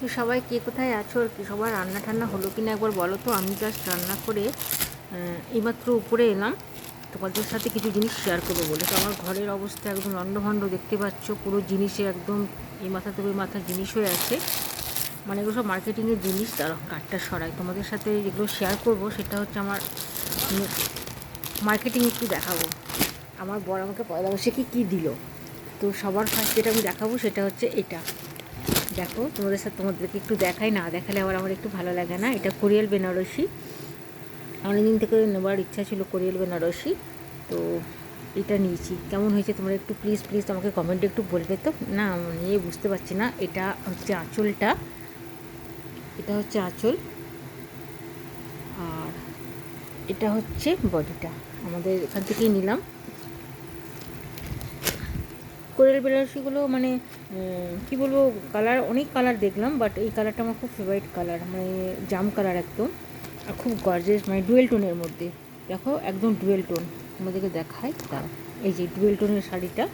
তো সবাই কে কোথায় আছো আর কি, সবার রান্না ঠান্না হলো কিনা একবার বলো তো। আমি জাস্ট রান্না করে এইমাত্র উপরে এলাম তোমাদের সাথে কিছু জিনিস শেয়ার করবো বলে। তো আমার ঘরের অবস্থা একদম লণ্ডভণ্ড, দেখতে পাচ্ছ পুরো জিনিসে একদম এই মাথা থেকে ওই মাথা জিনিস হয়ে আছে। মানে এগুলো সব মার্কেটিংয়ের জিনিস, তার কাঠটা সরাই তোমাদের সাথে যেগুলো শেয়ার করবো সেটা হচ্ছে আমার মার্কেটিং একটু দেখাবো। আমার বর আমাকে পয়লা বৈশাখে কী দিল, তো সবার ফার্স্ট যেটা আমি দেখাবো সেটা হচ্ছে এটা। দেখো তোমাদেরকে একটু দেখাই, না দেখালে আবার আমার একটু ভালো লাগে না। এটা কোরিয়াল বেনারসি, অনেকদিন থেকে নেবার ইচ্ছা ছিল কোরিয়াল বেনারসি, তো এটা নিয়েছি। কেমন হয়েছে তোমরা একটু প্লিজ প্লিজ আমাকে কমেন্টে একটু বলবে তো। না নিয়ে বুঝতে পারছি না। এটা হচ্ছে আঁচলটা, এটা হচ্ছে আঁচল, আর এটা হচ্ছে বডিটা। আমাদের এখান থেকেই নিলাম। কোরিয়াল বেনারসিগুলো মানে কী বলবো, কালার অনেক কালার দেখলাম, বাট এই কালারটা আমার খুব ফেভারিট কালার, মানে জাম কালার একদম, আর খুব গর্জিয়াস, মানে ডুয়েল টোনের মধ্যে। দেখো একদম ডুয়েল টোন, তোমাদেরকে দেখাই তাও। এই যে ডুয়েল টোনের শাড়িটা,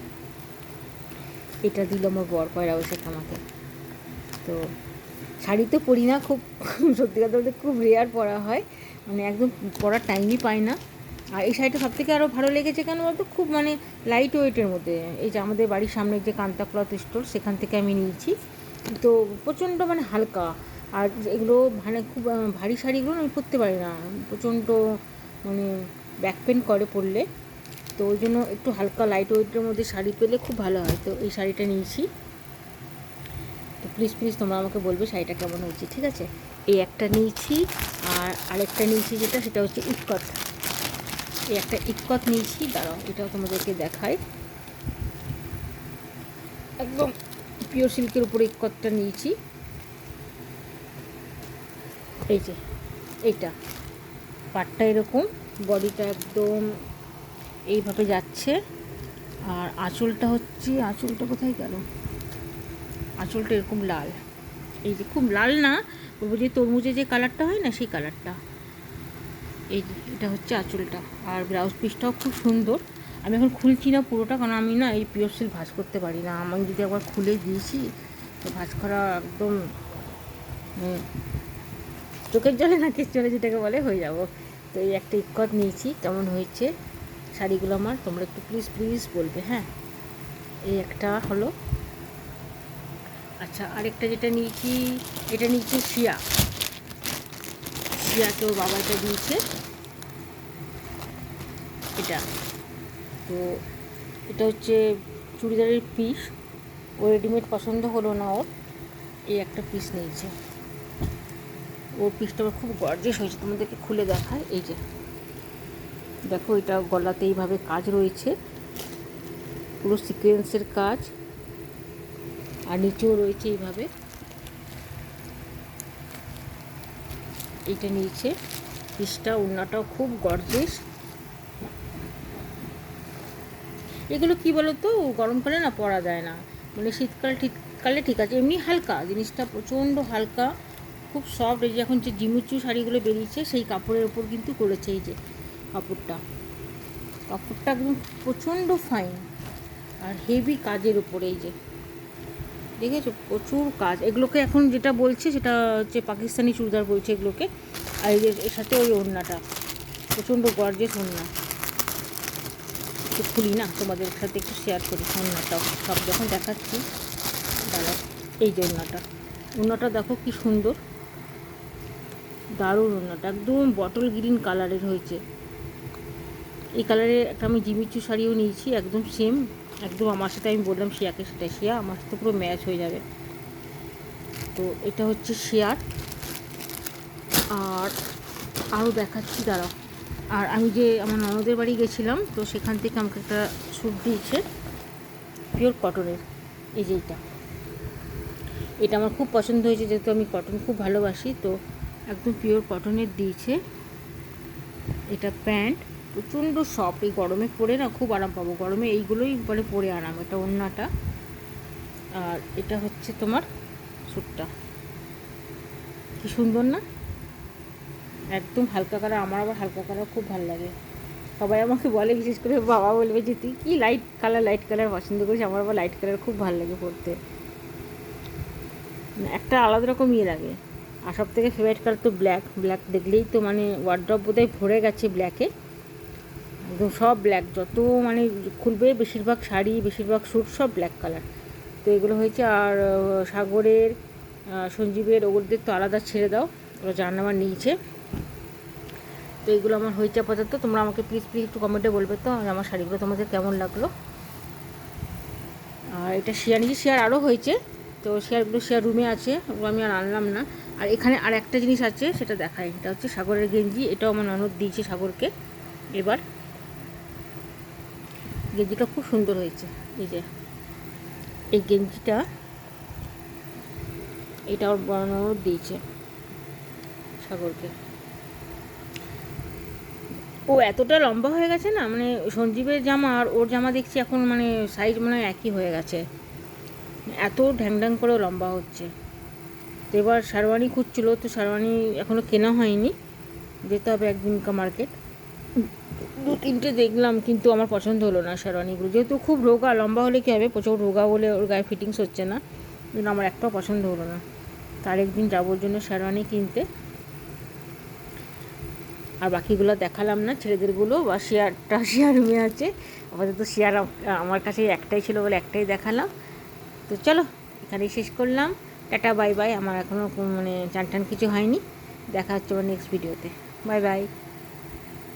এটা দিল আমার বর পয়লা বৈশাখ আমাকে। তো শাড়ি তো পরি না খুব, সত্যি কথা বলতে খুব রেয়ার পরা হয়, মানে একদম পরার টাইমই পাই না। আর এই শাড়িটা সবথেকে আরও ভালো লেগেছে কেন বলতো, খুব মানে লাইট ওয়েটের মধ্যে। এই যে আমাদের বাড়ির সামনে যে কান্তা ক্লথ স্টোর, সেখান থেকে আমি নিয়েছি। তো প্রচণ্ড মানে হালকা, আর এগুলো মানে খুব ভারী শাড়িগুলো আমি পরতে পারি না, প্রচণ্ড মানে ব্যাক পেন করে পরলে। তো ওই জন্য একটু হালকা লাইট ওয়েটের মধ্যে শাড়ি পেলে খুব ভালো হয়। তো এই শাড়িটা নিয়েছি। তো প্লিজ প্লিজ তোমরা আমাকে বলবে শাড়িটা কেমন হয়েছে, ঠিক আছে। এই একটা নিয়েছি, আর আরেকটা নিয়েছি যেটা, সেটা হচ্ছে ইক্কত। এই একটা ইক্কত নিয়েছি, দাঁড়াও এটাও তোমাদেরকে দেখাই। একদম পিওর সিল্কের উপরে ইক্কতটা নিয়েছি। এই যে এইটা, পাটটা এরকম, বডিটা একদম এইভাবে যাচ্ছে, আর আঁচলটা হচ্ছে, আঁচলটা কোথায় গেল, আঁচলটা এরকম লাল। এই যে খুব লাল না, বলবো যে তরমুজে যে কালারটা হয় না, সেই কালারটা। এই যে এটা হচ্ছে আঁচলটা, আর ব্লাউজ পিসটাও খুব সুন্দর। আমি এখন খুলছি না পুরোটা, কারণ আমি না এই পিওর সিল্ক ভাঁজ করতে পারি না। আমি যদি একবার খুলে দিয়েছি তো ভাঁজ করা একদম চোখের জলে নাকের জলে যেটাকে বলে হয়ে যাব। তো এই একটা ইক্কত নিয়েছি, কেমন হয়েছে শাড়িগুলো আমার, তোমরা একটু প্লিজ প্লিজ বলবে। হ্যাঁ, এই একটা হলো। আচ্ছা, আরেকটা যেটা নিয়েছি, এটা নিয়েছি শিয়াকে ওর বাবা এটা দিয়েছে, এটা। তো এটা হচ্ছে চুড়িদারের পিস, ও রেডিমেড পছন্দ হলো না ওর, এই একটা পিস নিয়েছে। ও পিসটা আমার খুব গর্জিয়াস হয়েছে, তোমাদেরকে খুলে দেখায়। এই যে দেখো, এটা গলাতে এইভাবে কাজ রয়েছে, পুরো সিকোয়েন্সের কাজ, আর নিচেও রয়েছে এইভাবে। এইটা নিয়েছে পিসটা, ওড়নাটাও খুব গর্জিয়াস। এগুলো কি বলো তো, গরমকালে না পরা যায় না, মানে শীতকালে ঠিক আছে, এমনি হালকা জিনিসটা, প্রচণ্ড হালকা, খুব সফট। এই যে এখন যে জিমিচু শাড়িগুলো বেরিয়েছে সেই কাপড়ের ওপর কিন্তু করেছে। এই যে কাপড়টা একদম প্রচণ্ড ফাইন, আর হেভি কাজের উপরে। এই যে দেখেছো, প্রচুর কাজ। এগুলোকে এখন যেটা বলছে সেটা হচ্ছে পাকিস্তানি চুড়িদার বলছে এগুলোকে। আর এই যে এর সাথে ওই ওড়নাটা, প্রচণ্ড গর্জিয়াস ওড়না। একটু খুলি না, তোমাদের সাথে একটু শেয়ার করি ওড়নাটাও, সব যখন দেখাচ্ছি দাঁড়াও। এই যে ওড়নাটা দেখো কি সুন্দর, দারুণ ওড়নাটা, একদম বটল গ্রিন কালারের হয়েছে। এই কালারের একটা আমি জিমিচু শাড়িও নিয়েছি, একদম সেম, একদম আমার সাথে, আমি বললাম শিয়াকে, সেটা শিয়া আমার সাথে পুরো ম্যাচ হয়ে যাবে। তো এটা হচ্ছে শিয়ার, আর আরও দেখাচ্ছি দাঁড়াও। আর আমি যে আমার ননদের বাড়ি গেছিলাম, তো সেখান থেকে আমাকে একটা স্যুট দিয়েছে পিওর কটনের। এই যে এটা আমার খুব পছন্দ হয়েছে, যেহেতু আমি কটন খুব ভালোবাসি, তো একদম পিওর কটনের দিয়েছে। এটা প্যান্ট, প্রচণ্ড সফট, এই গরমে পরে না খুব আরাম পাবো, গরমে এইগুলোই বলে পরে আরাম। এটা ওড়নাটা, আর এটা হচ্ছে তোমার স্যুটটা, কি সুন্দর না, একদম হালকা কালার। আমার আবার হালকা কালার খুব ভালো লাগে, সবাই আমাকে বলে, বিশেষ করে বাবা বলবে যে তুই কি লাইট কালার পছন্দ করিস, আমার আবার লাইট কালার খুব ভালো লাগে পরতে। একটা আলাদা রকম ইয়ে লাগে। আর সব থেকে ফেভারিট কালার তো ব্ল্যাক। ব্ল্যাক দেখলেই তো মানে ওয়ার্ড্রপ বোধহয় ভরে গেছে ব্ল্যাকে, একদম সব ব্ল্যাক। যত মানে খুলবে বেশিরভাগ শাড়ি, বেশিরভাগ স্যুট সব ব্ল্যাক কালার। তো এগুলো হয়েছে। আর সাগরের, সঞ্জীবের, ওদের তো আলাদা ছেড়ে দাও, ওরা জানাবার নিয়েছে। তো এইগুলো আমার হয়েছে আপাতত। তোমরা আমাকে প্লিজ প্লিজ একটু কমেন্টে বলবে তো আমার শাড়িগুলো তোমাদের কেমন লাগলো। আর এটা শেয়ার নিয়েছি, শেয়ার আরও হয়েছে। তো শেয়ারগুলো শেয়ার রুমে আছে, ওগুলো আমি আর আনলাম না। আর এখানে আর একটা জিনিস আছে, সেটা দেখাই। এটা হচ্ছে সাগরের গেঞ্জি, এটাও আমার ননদ দিয়েছে সাগরকে। এবার গেঞ্জিটা খুব সুন্দর হয়েছে। এই যে এই গেঞ্জিটা, এটা ওর বড় ননদ দিয়েছে সাগরকে। ও এতটা লম্বা হয়ে গেছে না, মানে সঞ্জীবের জামা আর ওর জামা দেখছি এখন মানে সাইজ মনে হয় একই হয়ে গেছে, এত ঢ্যাং করে লম্বা হচ্ছে। তো এবার শারওয়ানি খুঁজছিলো, তো শারওয়ানি এখনও কেনা হয়নি, যেতে হবে একদিন মার্কেট। 2-3টে দেখলাম কিন্তু আমার পছন্দ হলো না শারওয়ানিগুলো, যেহেতু খুব রোগা। লম্বা হলে কী হবে, প্রচুর রোগা বলে ওর গায়ে ফিটিংস হচ্ছে না, কিন্তু আমার একটাও পছন্দ হলো না। তার একদিন যাবোর জন্য শারওয়ানি কিনতে। আর বাকিগুলো দেখালাম না, ছেলেদেরগুলো বা শেয়ার রুমে আছে আপাতত। শেয়ার আমার কাছে একটাই ছিল বলে একটাই দেখালাম। তো চলো এখানেই শেষ করলাম। Tata bye bye. আমার এখনও মানে চান টান কিছু হয়নি। দেখা হচ্ছে আমার নেক্সট ভিডিওতে। Bye bye.